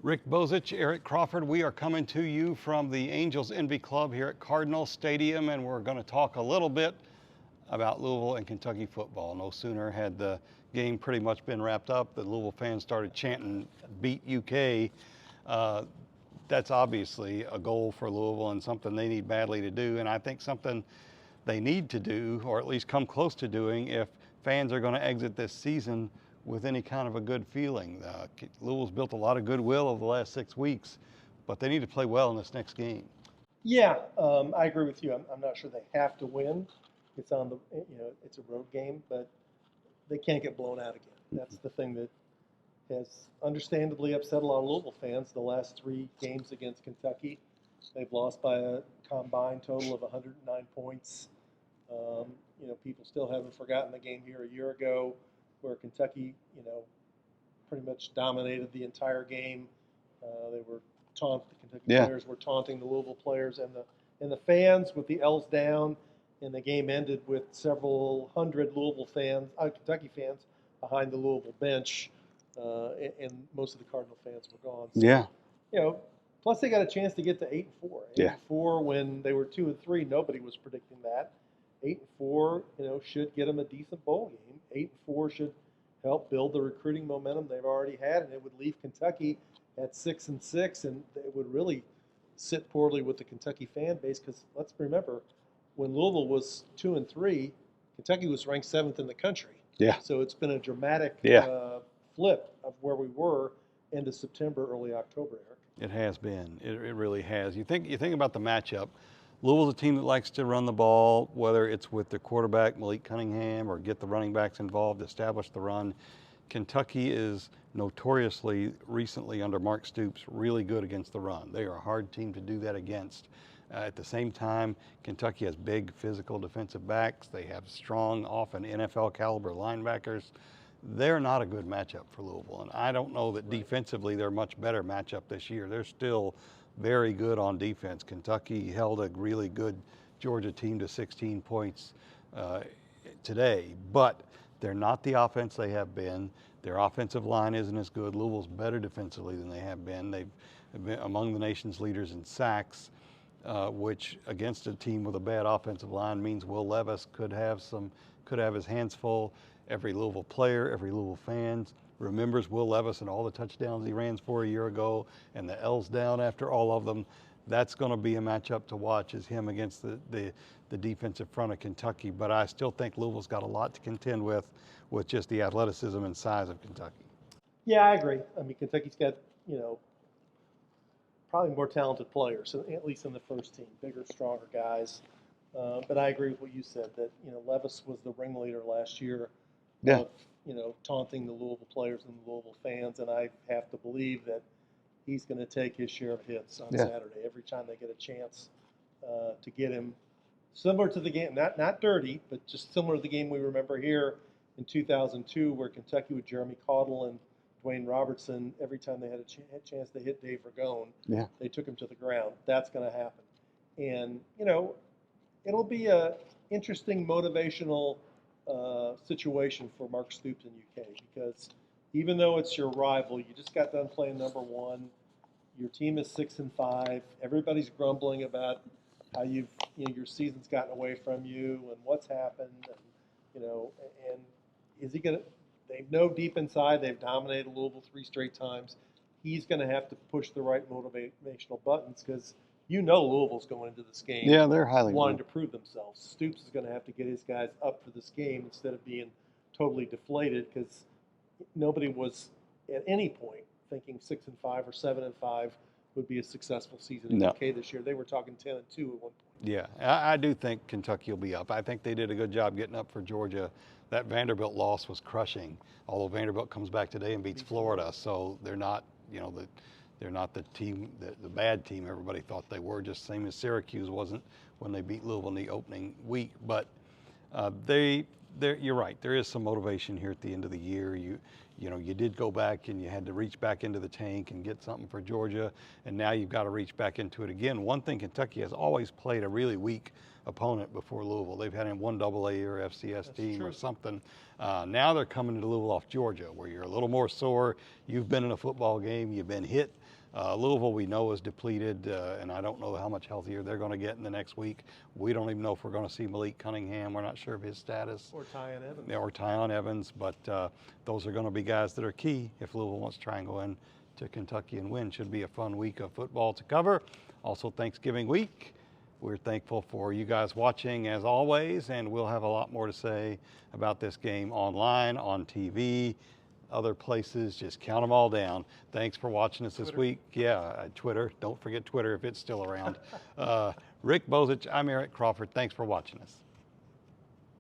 Rick Bozich, Eric Crawford, we are coming to you from the Angels Envy Club here at Cardinal Stadium, and we're going to talk a little bit about Louisville and Kentucky football. No sooner had the game pretty much been wrapped up, the Louisville fans started chanting, "Beat UK." That's obviously a goal for Louisville and something they need badly to do, and I think something they need to do, or at least come close to doing, if fans are going to exit this season with any kind of a good feeling. Louisville's built a lot of goodwill over the last 6 weeks, but they need to play well in this next game. Yeah, I agree with you. I'm not sure they have to win. It's on the, it's a road game, but they can't get blown out again. That's the thing that has understandably upset a lot of Louisville fans. The last 3 games against Kentucky, they've lost by a combined total of 109 points. People still haven't forgotten the game here a year ago, where Kentucky, pretty much dominated the entire game. The Kentucky players were taunting the Louisville players and the fans with the L's down, and the game ended with several hundred Kentucky fans behind the Louisville bench, and most of the Cardinal fans were gone. So, plus they got a chance to get to 8-4. 8-4 when they were 2-3. Nobody was predicting that. 8-4, should get them a decent bowl game. 8-4 should help build the recruiting momentum they've already had, and it would leave Kentucky at 6-6, and it would really sit poorly with the Kentucky fan base, because let's remember, when Louisville was 2-3, Kentucky was ranked 7th in the country. Yeah. So it's been a dramatic flip of where we were end of September, early October, Eric. It has been. It really has. You think about the matchup. Louisville's a team that likes to run the ball, whether it's with their quarterback, Malik Cunningham, or get the running backs involved, establish the run. Kentucky is notoriously, recently under Mark Stoops, really good against the run. They are a hard team to do that against. At the same time, Kentucky has big physical defensive backs. They have strong, often NFL caliber linebackers. They're not a good matchup for Louisville, and I don't know that defensively they're a much better matchup this year. They're still very good on defense. Kentucky held a really good Georgia team to 16 points today, but they're not the offense they have been. Their offensive line isn't as good. Louisville's better defensively than they have been. They've been among the nation's leaders in sacks, which against a team with a bad offensive line means Will Levis could have his hands full. Every Louisville player, every Louisville fan remembers Will Levis and all the touchdowns he ran for a year ago, and the L's down after all of them. That's going to be a matchup to watch, is him against the defensive front of Kentucky. But I still think Louisville's got a lot to contend with just the athleticism and size of Kentucky. Yeah, I agree. I mean, Kentucky's got, probably more talented players, at least in the first team, bigger, stronger guys. But I agree with what you said, that, Levis was the ringleader last year of, taunting the Louisville players and the Louisville fans, and I have to believe that he's going to take his share of hits on Saturday every time they get a chance to get him. Similar to the game, not dirty, but just similar to the game we remember here in 2002, where Kentucky with Jeremy Caudle and Dwayne Robertson, every time they had a chance to hit Dave Ragone, they took him to the ground. That's going to happen. And, it'll be a interesting motivational situation for Mark Stoops in UK, because even though it's your rival, you just got done playing number 1. Your team is 6-5. Everybody's grumbling about how your season's gotten away from you and what's happened, and and is he gonna? They know deep inside they've dominated Louisville 3 straight times. He's going to have to push the right motivational buttons, because Louisville's going into this game. Yeah, they're highly wanting to prove themselves. Stoops is going to have to get his guys up for this game instead of being totally deflated, because nobody was at any point thinking 6-5 or 7-5 would be a successful season in UK this year. They were talking 10-2 at one point. Yeah, I do think Kentucky will be up. I think they did a good job getting up for Georgia. That Vanderbilt loss was crushing, although Vanderbilt comes back today and beats Florida, so they're not, they're not the team, the bad team everybody thought they were, just same as Syracuse wasn't when they beat Louisville in the opening week. But you're right, there is some motivation here at the end of the year. you know, you did go back and you had to reach back into the tank and get something for Georgia, and now you've got to reach back into it again. One thing, Kentucky has always played a really weak opponent before Louisville. They've had one AA or FCS team or something. Now they're coming to Louisville off Georgia, where you're a little more sore. You've been in a football game, you've been hit. Louisville, we know, is depleted, and I don't know how much healthier they're going to get in the next week. We don't even know if we're going to see Malik Cunningham. We're not sure of his status. Or Tyon Evans. Or Tyon Evans, but those are going to be guys that are key if Louisville wants to try and go in to Kentucky and win. Should be a fun week of football to cover. Also Thanksgiving week. We're thankful for you guys watching as always, and we'll have a lot more to say about this game online, on TV, other places. Just count them all down. Thanks for watching us this week. Yeah, Twitter. Don't forget Twitter if it's still around. Rick Bozich, I'm Eric Crawford. Thanks for watching us.